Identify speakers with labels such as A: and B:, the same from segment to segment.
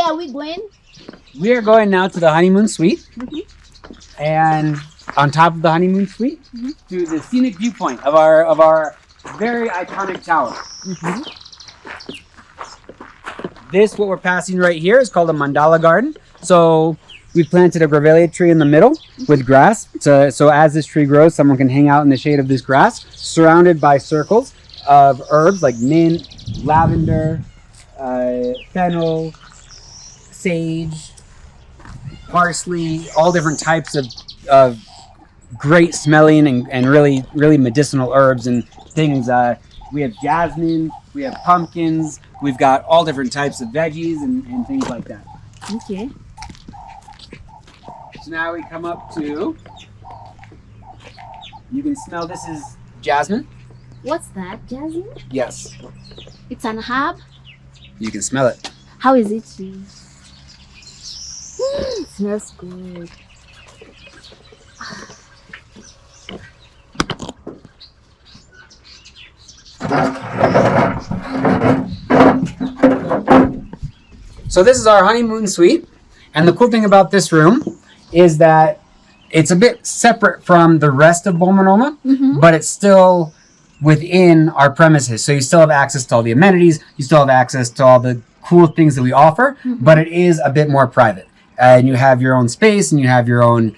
A: Where are we going?
B: We are going now to the Honeymoon Suite. And on top of the Honeymoon Suite, to the Scenic Viewpoint of our very iconic tower. This, what we're passing right here, is called a mandala garden. So we planted a grevillea tree in the middle with grass. So as this tree grows, someone can hang out in the shade of this grass, surrounded by circles of herbs like mint, lavender, fennel, sage, parsley, all different types of great smelling and really medicinal herbs and things. We have jasmine, we have pumpkins, we've got all different types of veggies and things like that.
A: Okay.
B: So now we come up to, you can smell, this is jasmine.
A: What's that, jasmine?
B: Yes.
A: It's an herb.
B: You can smell it.
A: How is it? It smells good.
B: So this is our honeymoon suite, and the cool thing about this room is that it's a bit separate from the rest of Bomanoma, but it's still within our premises. So you still have access to all the amenities, you still have access to all the cool things that we offer, but it is a bit more private. And you have your own space and you have your own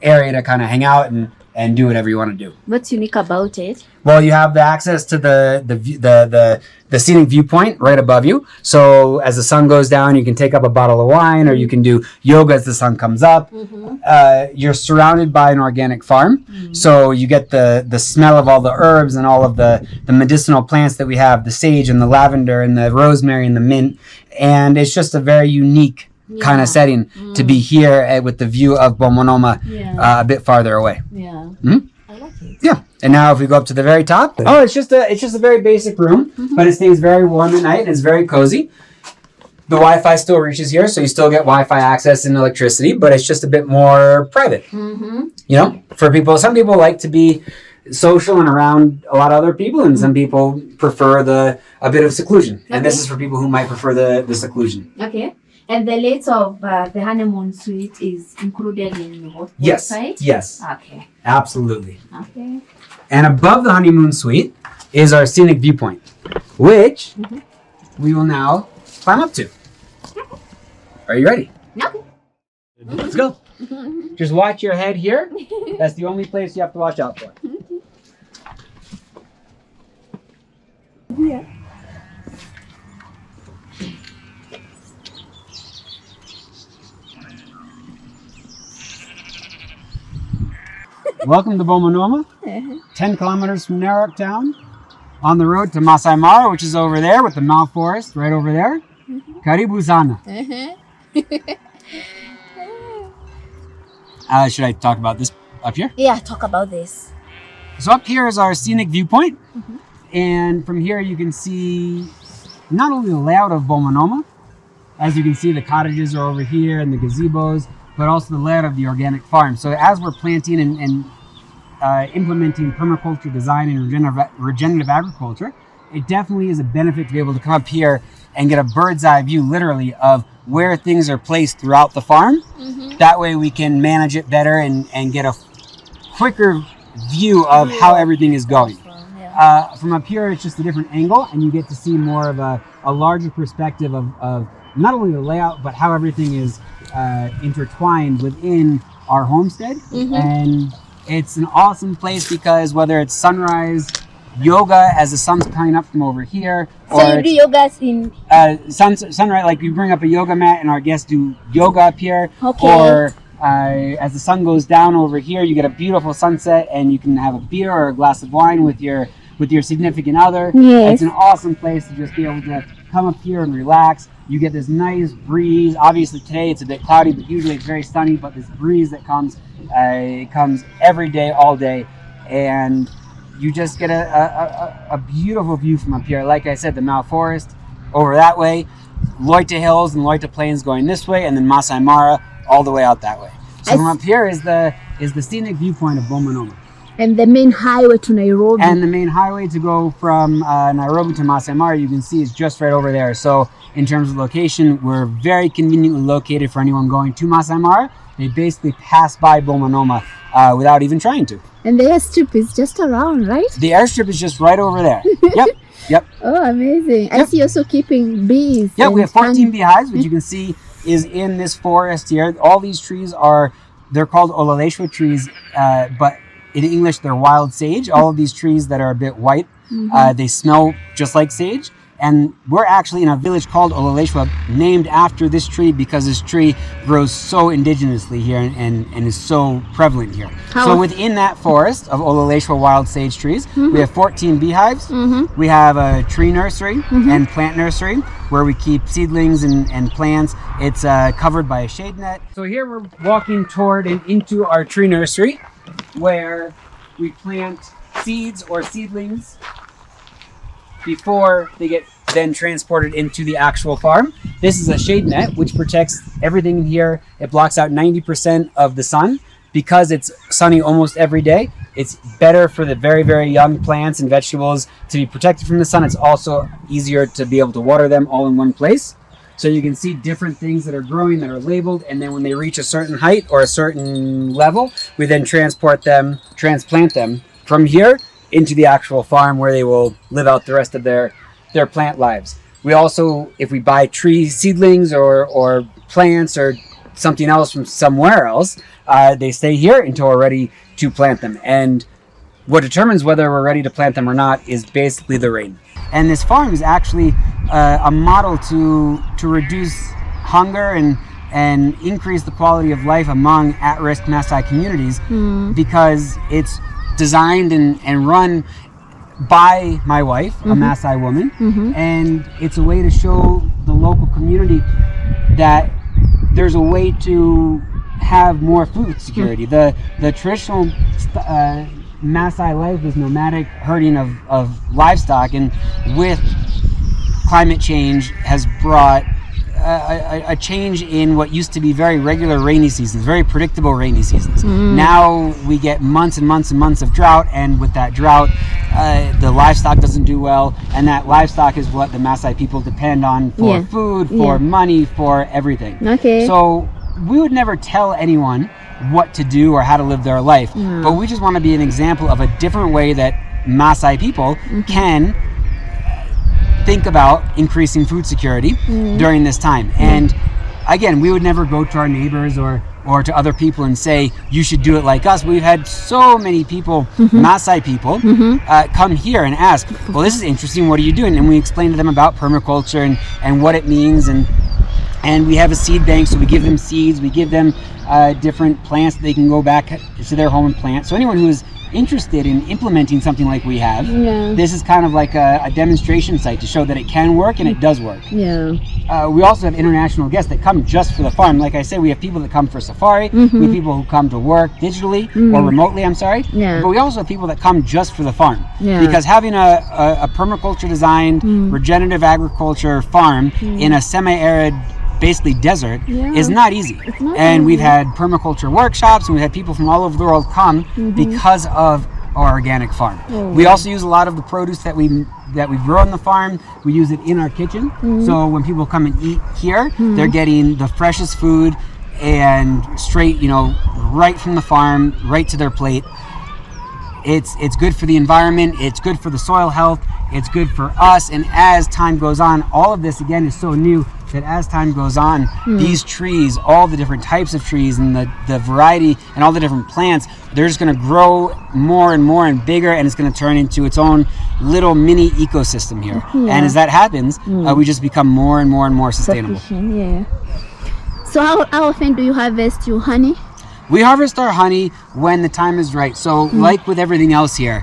B: area to kind of hang out and do whatever you want to do.
A: What's unique about it?
B: Well, you have the access to the scenic viewpoint right above you. So as the sun goes down, you can take up a bottle of wine, or you can do yoga as the sun comes up. You're surrounded by an organic farm, so you get the smell of all the herbs and all of the medicinal plants that we have, the sage and the lavender and the rosemary and the mint, and it's just a very unique kind of setting to be here with the view of Bomanoma a bit farther away.
A: Yeah. I like it.
B: Yeah. And now if we go up to the very top, oh, it's just a very basic room, but it stays very warm at night and it's very cozy. The Wi-Fi still reaches here, so you still get Wi-Fi access and electricity, but it's just a bit more private. You know, for people, some people like to be social and around a lot of other people, and some people prefer a bit of seclusion. And this is for people who might prefer the seclusion.
A: Okay. And the layout of the honeymoon suite is included in the website?
B: Yes.
A: Okay.
B: Absolutely.
A: Okay.
B: And above the honeymoon suite is our scenic viewpoint, which we will now climb up to. Are you ready?
A: Okay.
B: Let's go. Just watch your head here. That's the only place you have to watch out for.
A: Yeah.
B: Welcome to Bomanoma, 10 kilometers from Narok town, on the road to Masai Mara, which is over there with the Mau Forest right over there. Karibu sana. Should I talk about this up here?
A: Yeah, talk about this.
B: So up here is our scenic viewpoint, and from here you can see not only the layout of Bomanoma, as you can see the cottages are over here and the gazebos, but also the layout of the organic farm. So as we're planting and implementing permaculture design and regenerative agriculture, it definitely is a benefit to be able to come up here and get a bird's eye view, literally, of where things are placed throughout the farm. That way we can manage it better and get a quicker view of how everything is going. From up here, it's just a different angle, and you get to see more of a larger perspective of not only the layout, but how everything is intertwined within our homestead. And it's an awesome place because whether it's sunrise yoga as the sun's coming up from over here, or
A: so you do yoga in
B: sunrise, like you bring up a yoga mat and our guests do yoga up here,
A: Okay.
B: or as the sun goes down over here, you get a beautiful sunset and you can have a beer or a glass of wine with your significant other.
A: Yes.
B: It's an awesome place to just be able to come up here and relax. You get this nice breeze. Obviously today it's a bit cloudy, but usually it's very sunny, but this breeze that comes every day, all day, and you just get a beautiful view from up here. Like I said, the Mau Forest over that way, Loita Hills and Loita Plains going this way, and then Masai Mara all the way out that way. So from up here is the scenic viewpoint of Bomanoma.
A: And the main highway to Nairobi.
B: And the main highway to go from Nairobi to Masai Mara, you can see, is just right over there. So in terms of location, we're very conveniently located for anyone going to Masai Mara. They basically pass by Bomanoma without even trying to.
A: And the airstrip is just around, right?
B: The airstrip is just right over there. Yep.
A: Oh, amazing.
B: Yep.
A: I see you also keeping bees.
B: Yeah, we have 14 beehives, which you can see is in this forest here. All these trees they're called Ololeshwa trees, but in English, they're wild sage. All of these trees that are a bit white, they smell just like sage. And we're actually in a village called Ololeshwa, named after this tree because this tree grows so indigenously here and is so prevalent here. So within that forest of Ololeshwa wild sage trees, we have 14 beehives. We have a tree nursery and plant nursery where we keep seedlings and plants. It's covered by a shade net. So here we're walking toward and into our tree nursery where we plant seeds or seedlings before they get then transported into the actual farm. This is a shade net which protects everything in here. It blocks out 90% of the sun. Because it's sunny almost every day, it's better for the very, very young plants and vegetables to be protected from the sun. It's also easier to be able to water them all in one place. So you can see different things that are growing that are labeled, and then when they reach a certain height or a certain level, we then transplant them from here into the actual farm where they will live out the rest of their plant lives. We also, if we buy tree seedlings or plants or something else from somewhere else, they stay here until we're ready to plant them. And what determines whether we're ready to plant them or not is basically the rain. And this farm is actually a model to reduce hunger and increase the quality of life among at-risk Maasai communities because it's designed and run by my wife, a Maasai woman, and it's a way to show the local community that there's a way to have more food security. The traditional Maasai life is nomadic herding of livestock, and with climate change has brought a change in what used to be very regular rainy seasons, very predictable rainy seasons. Now we get months and months and months of drought, and with that drought, the livestock doesn't do well, and that livestock is what the Maasai people depend on for food, for money, for everything. So we would never tell anyone what to do or how to live their life, but we just want to be an example of a different way that Maasai people can think about increasing food security during this time. And again, we would never go to our neighbors or to other people and say, you should do it like us. We've had so many people, Maasai people, come here and ask, well, this is interesting, what are you doing? And we explain to them about permaculture and what it means. And we have a seed bank, so we give them seeds, we give them different plants that they can go back to their home and plant. So anyone who is interested in implementing something like we have, this is kind of like a demonstration site to show that it can work and it does work. We also have international guests that come just for the farm. Like I say, we have people that come for safari, we have people who come to work digitally or remotely, but we also have people that come just for the farm. Because having a permaculture designed regenerative agriculture farm in a semi-arid basically desert is not easy. And we've had permaculture workshops, and we've had people from all over the world come because of our organic farm. We also use a lot of the produce that we grow on the farm. We use it in our kitchen. So when people come and eat here, they're getting the freshest food and straight, right from the farm, right to their plate. It's good for the environment, it's good for the soil health, it's good for us. And as time goes on, all of this again is so new that as time goes on, these trees, all the different types of trees and the variety and all the different plants, they're just going to grow more and more and bigger, and it's going to turn into its own little mini ecosystem here. And as that happens, we just become more and more and more sustainable.
A: So how often do you harvest your honey?
B: We harvest our honey when the time is right. So like with everything else here,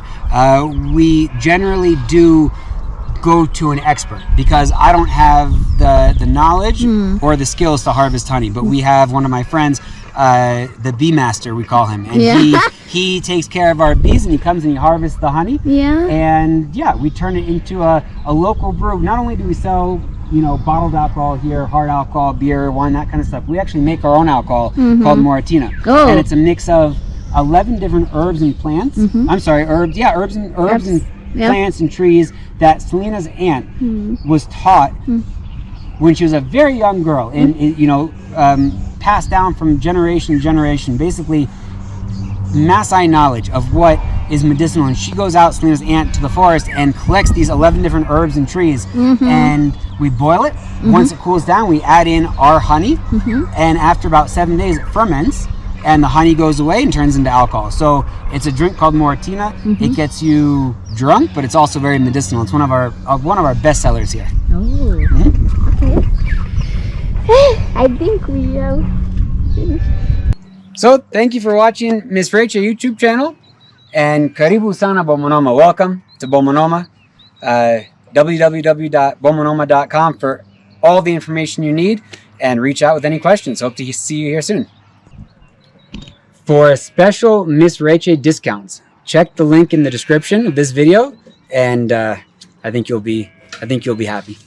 B: we generally do go to an expert, because I don't have the knowledge or the skills to harvest honey. But we have one of my friends, the bee master, we call him, and he takes care of our bees, and he comes and he harvests the honey. And we turn it into a local brew. Not only do we sell bottled alcohol here, hard alcohol, beer, wine, that kind of stuff, we actually make our own alcohol called Moratina. And it's a mix of 11 different herbs and plants. I'm sorry, herbs and plants and trees that Selena's aunt was taught when she was a very young girl, and you know, passed down from generation to generation, basically Maasai knowledge of what is medicinal. And she goes out, Selena's aunt, to the forest and collects these 11 different herbs and trees, and we boil it. Once it cools down, we add in our honey, and after about 7 days it ferments, and the honey goes away and turns into alcohol. So it's a drink called Moratina. It gets you drunk, but it's also very medicinal. It's one of our best sellers here.
C: Okay. I think we finished.
B: So thank you for watching Miss Rachel YouTube channel, and Karibu Sana Bomanoma. Welcome to Bomanoma. www.bomanoma.com for all the information you need, and reach out with any questions. Hope to see you here soon. For special Miss Rachel discounts, check the link in the description of this video, and I think you'll be happy.